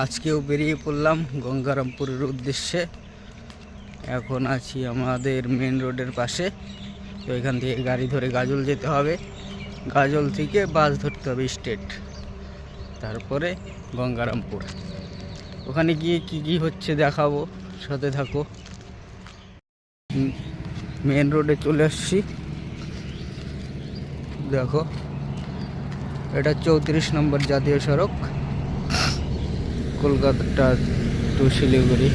আজকেও বেরিয়ে পড়লাম গঙ্গারামপুরের উদ্দেশ্যে। এখন আছি আমাদের মেন রোডের পাশে। তো এখান থেকে গাড়ি ধরে গাজল যেতে হবে, গাজল থেকে বাস ধরতে হবে স্টেট, তারপরে গঙ্গারামপুর। ওখানে গিয়ে কি কি হচ্ছে দেখাবো, সাথে থাকো। মেন রোডে চলে আসছি, দেখো এটা 34 নম্বর জাতীয় সড়ক, কলকাতা টু শিলিগুড়ি।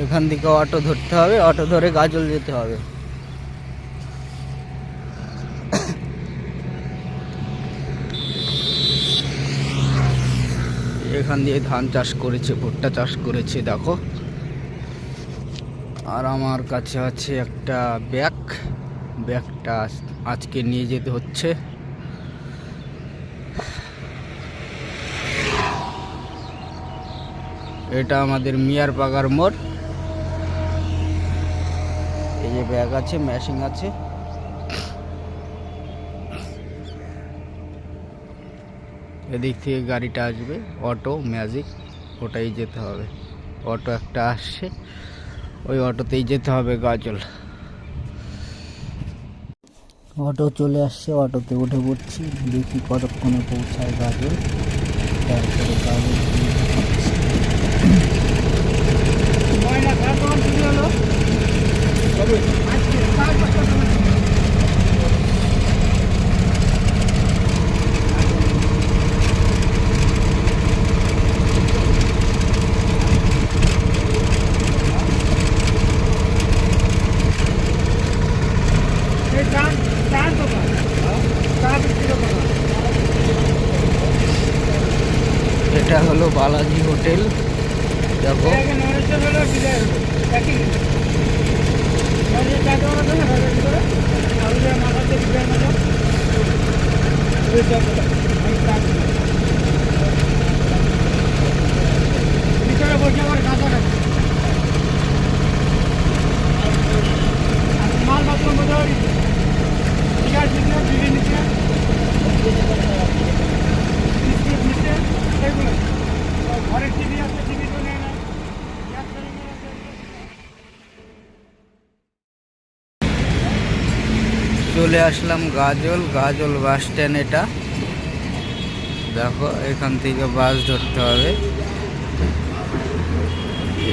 এখান থেকে অটো ধরতে হবে, অটো ধরে গাজল যেতে হবে। এখান দিয়ে ধান চাষ করেছে, ভুট্টা চাষ করেছে দেখো। আর আমার কাছে আছে একটা ব্যাগটা আজকে নিয়ে যেতে হচ্ছে। এটা আমাদের মিয়ার পাগার মোড়। এই যে ব্যাগ আছে, মেশিন আছে। এদিক থেকে গাড়িটা আসবে, অটো ম্যাজিক, ওটাই যেতে হবে। অটো একটা আসছে, ওই অটোতেই যেতে হবে গাজল। অটো চলে আসছে, অটোতে উঠে পড়ছি, দেখি কতক্ষণে পৌঁছায় গাজল। তারপরে গাজল এটা হলো বালাজি হোটেল, দেখো। চলে আসলাম গাজল বাস স্ট্যান্ড। এটা দেখো, এখান থেকে বাস ধরতে হবে।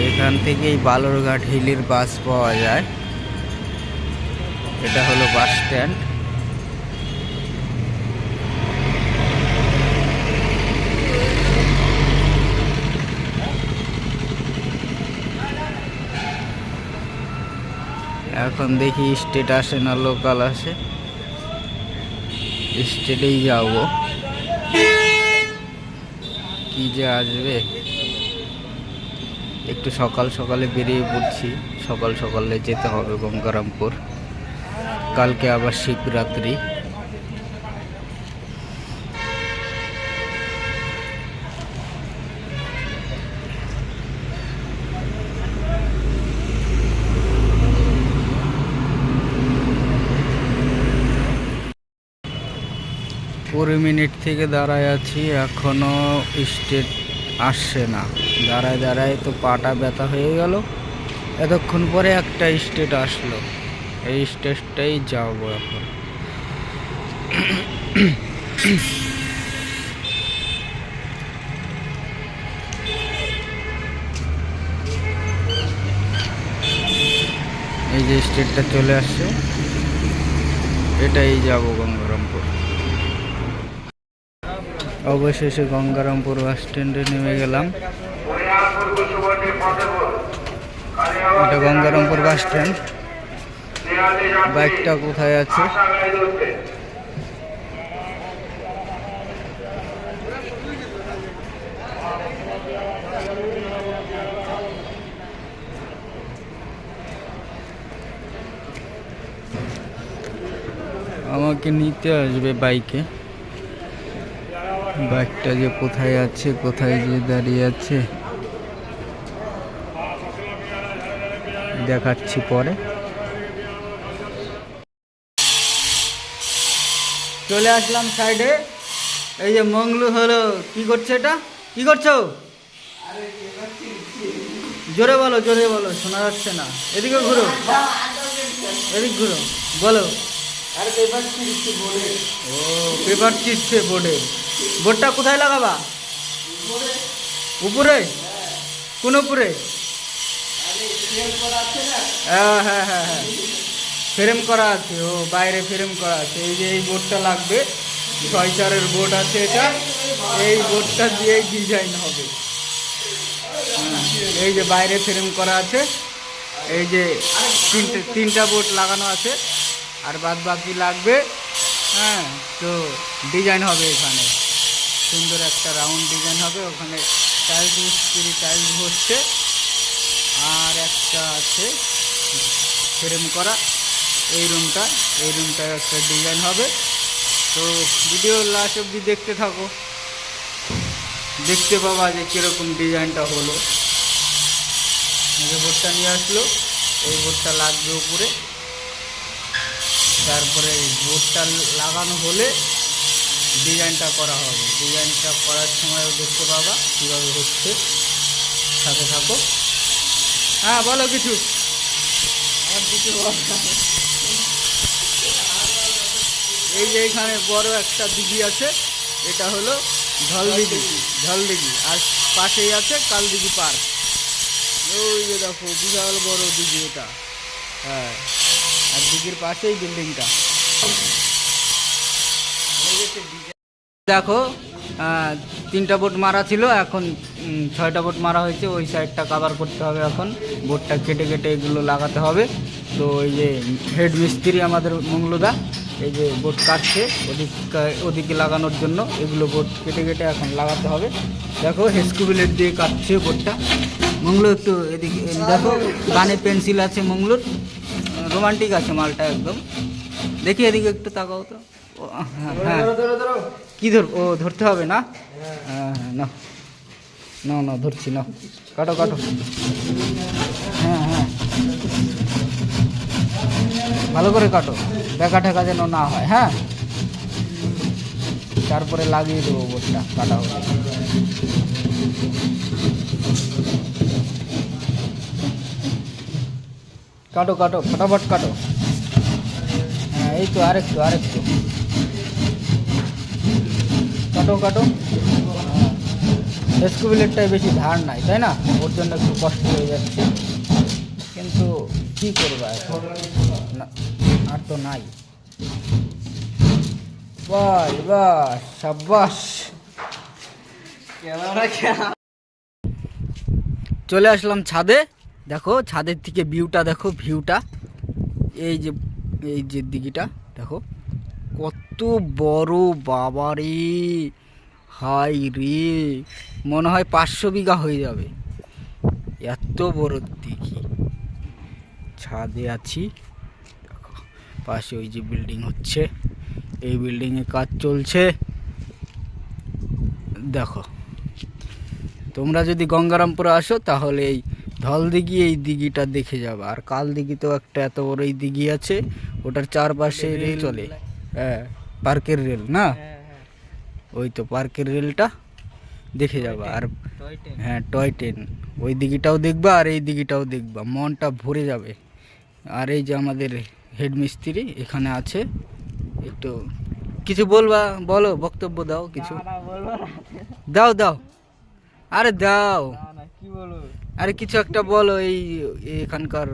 এখান থেকেই বালুরঘাট হিলির বাস পাওয়া যায়। এটা হলো বাস স্ট্যান্ড। এখন দেখি স্টেট আসে না লোকাল আসে, স্টেটেই যাব। কি যে আসবে, একটু সকাল সকালে বেরিয়ে পড়ছি। সকাল সকালে যেতে হবে গঙ্গারামপুর, কালকে আবার শিবরাত্রি। কুড়ি মিনিট থেকে দাঁড়ায় আছি, এখনো স্টেট আসছে না। দাঁড়ায় তো পাটা ব্যথা হয়ে গেল। এতক্ষণ পরে একটা স্টেট আসলো, এই স্টেটটাই যাবো এখন। এই যে স্টেটটা চলে আসছে, এটাই যাব গঙ্গারামপুর। অবশেষে গঙ্গারামপুর বাস স্ট্যান্ডে নেমে গেলাম। এটা গঙ্গারামপুর বাস স্ট্যান্ড। বাইকটা কোথায় আছে? আমাকে নিতে আসবে বাইকে। বাইকটা যে কোথায় আছে, কোথায় যে দাঁড়িয়ে আছে দেখাচ্ছি পরে। চলে আসলাম সাইডে। এই যে মংলু হলো, কি করছে এটা, কি করছো? জোরে বলো, জোরে বলো, শোনা যাচ্ছে না। এদিকে ঘুরো, এদিক ঘুরো, বলো। ও পেপার চিটছে বোর্ডে। বোর্ডটা কোথায় লাগাবা? উপরে? কোন উপরে? হ্যাঁ হ্যাঁ হ্যাঁ হ্যাঁ, ফ্রেম করা আছে। ও বাইরে ফ্রেম করা আছে। এই যে এই বোর্ডটা লাগবে, 6-4-এর বোর্ড আছে এটা। এই বোর্ডটা দিয়েই ডিজাইন হবে। এই যে বাইরে ফ্রেম করা আছে, এই যে তিনটা বোর্ড লাগানো আছে, আর বাদ বাকি লাগবে। হ্যাঁ, তো ডিজাইন হবে এখানে, সুন্দর একটা রাউন্ড ডিজাইন হবে। ওখানে টাইলস মিস্ত্রি টাইলস বসছে, আর একটা আছে ফ্রেম করা। এই রুমটায় একটা ডিজাইন হবে। তো ভিডিও লাস্ট অবধি দেখতে থাকো, দেখতে পাবা যে কীরকম ডিজাইনটা হলো। বোর্ডটা নিয়ে আসলো, এই বোর্ডটা লাগবে উপরে। তারপরে বোর্ডটা লাগানো হলে ডিজাইনটা করা হবে। ডিজাইনটা করার সময়ও দেখতে পাবা কীভাবে হচ্ছে, সাথে থাকো। হ্যাঁ বলো কিছু। আর কিছু এই যে এখানে বড় একটা দিঘি আছে, এটা হলো ঢলদিঘি। আর পাশেই আছে কালদিঘি পার্ক। ওই যে দেখো বিশাল বড় দিঘি এটা। হ্যাঁ, আর দিঘির পাশেই বিল্ডিংটা। দেখো 3টা বোর্ড মারা ছিল, এখন 6টা বোর্ড মারা হয়েছে। ওই সাইডটা কভার করতে হবে, এখন বোর্ডটা কেটে কেটে এগুলো লাগাতে হবে। তো এই যে হেড মিস্ত্রি আমাদের মংলুদা, এই যে বোর্ড কাটছে ওদিকে লাগানোর জন্য। এগুলো বোর্ড কেটে কেটে এখন লাগাতে হবে। দেখো হেস্কু ব্লেড দিয়ে কাটছে বোর্ডটা। মংলু একটু এদিকে দেখো, কানে পেন্সিল আছে মংলুর, রোমান্টিক আছে মালটা একদম। দেখি এদিকে একটু তাকাও তো। হ্যাঁ, কি ও ধরতে হবে না? হ্যাঁ হ্যাঁ, না ধরছি না। কাটো। হ্যাঁ হ্যাঁ, ভালো করে কাটো, দেখা ঠেকা যেন না হয়। হ্যাঁ, তারপরে লাগিয়ে দেবো বোর্ডটা কাটা হবে। কাটো ফটাফট কাটো। হ্যাঁ, এই তো আরেকটু কাটো। হেস্কু ব্লেডটাই বেশি ধার নাই, তাই না? ওর জন্য একটু কষ্ট হয়ে যাচ্ছে, কিন্তু কি করবো এখন, আর তো নাই। বাস সাব্বাস। চলে আসলাম ছাদে। দেখো ছাদের থেকে ভিউটা দেখো, এই যে দিঘিটা দেখো কত বড়। বাবারে, হাই রে, মনে হয় 500 বিঘা হয়ে যাবে, এত বড় দিঘি। ছাদে আছি, দেখো পাশে ওই যে বিল্ডিং হচ্ছে, এই বিল্ডিংয়ে কাজ চলছে। দেখো তোমরা যদি গঙ্গারামপুরে আসো তাহলে এই ঢলদিঘি, এই দিঘিটা দেখে যাবে। আর কালদিঘিতেও একটা এত বড় এই দিঘি আছে, ওটার চারপাশে রেল চলে। হ্যাঁ, পার্কের রেল না, ওই তো পার্কের রেলটা দেখে যাবা। আর হ্যাঁ, টয় ট্রেন, ওই দিঘিটাও দেখবা আর এই দিঘিটাও দেখবা, মনটা ভরে যাবে। আর এই যে আমাদের হেড মিস্ত্রি এখানে আছে, একটু কিছু বলো, বক্তব্য দাও কিছু। দাও, আরে দাও, আরে কিছু একটা বলো, এই এখানকার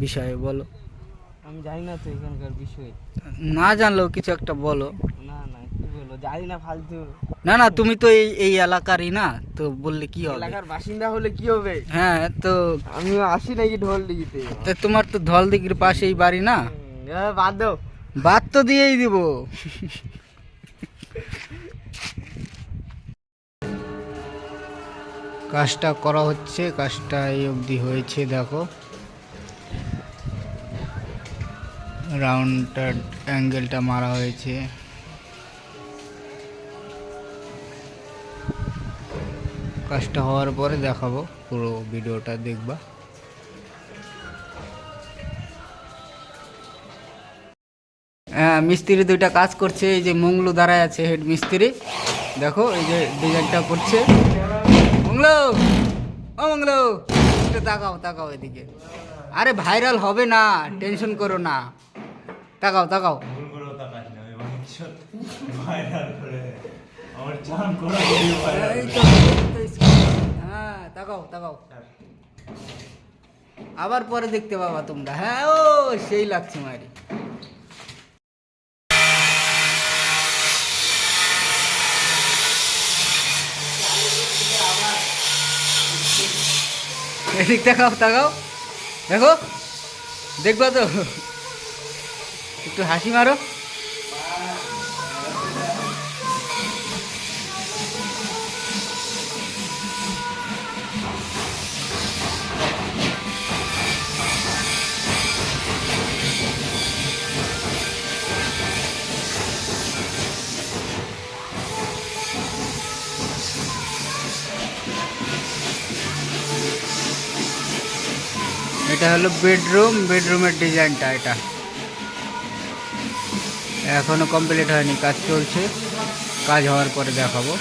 বিষয়ে বলো। আমি জানি না তো এখানকার বিষয়। না জানলেও কিছু একটা বলো। না কি বলো, জানি না, ফালতু। না তুমি তো এই এলাকারই না, তো বললে কি হবে? এলাকার বাসিন্দা হলে কি হবে? হ্যাঁ, তো আমি আসি নাকি ঢলদিঘিতে? তো তোমার তো ঢলদিঘির পাশেই বাড়ি না? বাদ দাও, বাদ তো দিয়েই দিব। কাজটা করা হচ্ছে, কাজটা এই অবধি হয়েছে। দেখো রাউন্ডটা অ্যাঙ্গেলটা মারা হয়েছে। কাজটা হওয়ার পরে দেখাবো, পুরো ভিডিওটা দেখবা। হ্যাঁ হ্যাঁ মিস্ত্রি দুইটা কাজ করছে, এই যে মংলু দাঁড়ায় আছে হেড মিস্ত্রি, দেখো এই যে ডিজাইনটা করছে। মংলু, ও মংলু, একটু তাকাও তাকাও এদিকে। আরে ভাইরাল হবে না, টেনশন করো না, তাকাও তাকাও। এই তো, হ্যাঁ তাকাও তাকাও, আবার পরে দেখতে পাবা তোমরা। হ্যাঁ ও সেই লাগছে মারি। এদিক তাকাও তাকাও, দেখো দেখবা তো, একটু হাসি মারো। এটা হলো বেডরুম, বেডরুমের ডিজাইনটা এটা এখনো কমপ্লিট হয়নি, কাজ চলছে, কাজ হওয়ার পরে দেখাবো।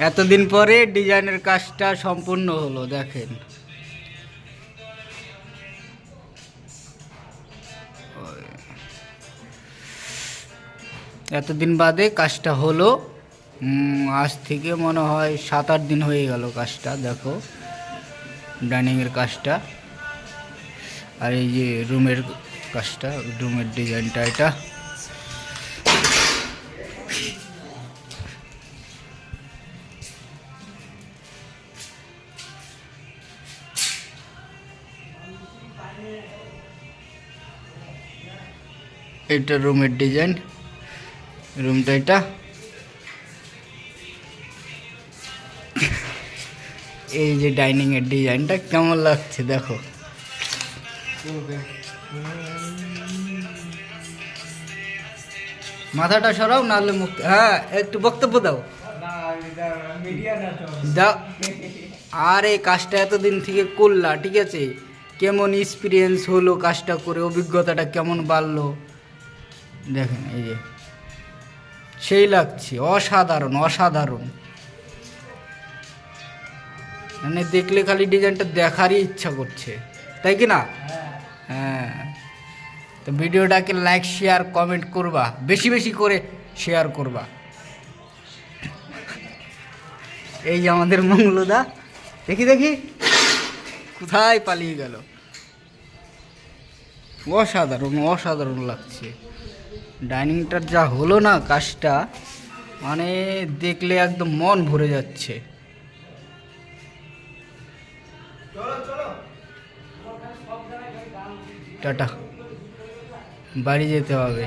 এতদিন পরে ডিজাইনের কাজটা সম্পূর্ণ হলো, দেখেন। এতদিন বাদে কাজটা হলো, আজ থেকে মনে হয় 7-8 দিন হয়ে গেল কাজটা। দেখো ডাইনিংয়ের কাজটা, আর এই যে রুমের কাজটা, রুমের ডিজাইনটা এটা। এটা রুমের ডিজাইন, রুমটা এটা। এই যে ডাইনিং এর ডিজাইনটা কেমন লাগছে দেখো। মাথাটা সরাও, নাহলে মুখ, হ্যাঁ একটু বক্তব্য দাও। দাও। আর এই কাজটা এতদিন থেকে করলা, ঠিক আছে, কেমন এক্সপিরিয়েন্স হলো কাজটা করে, অভিজ্ঞতাটা কেমন বাড়লো দেখেন। এই যে সেই লাগছে, অসাধারণ অসাধারণ, মানে দেখলে খালি ডিজাইনটা দেখারই ইচ্ছা করছে, তাই কি না? হ্যাঁ, তো ভিডিওটাকে লাইক শেয়ার কমেন্ট করবা, বেশি বেশি করে শেয়ার করবা। এই যে আমাদের মংলুদা, দেখি দেখি কোথায় পালিয়ে গেল। অসাধারণ অসাধারণ লাগছে ডাইনিংটার যা হলো না কাজটা, মানে দেখলে একদম মন ভরে যাচ্ছে। টাটা, বাড়ি যেতে হবে।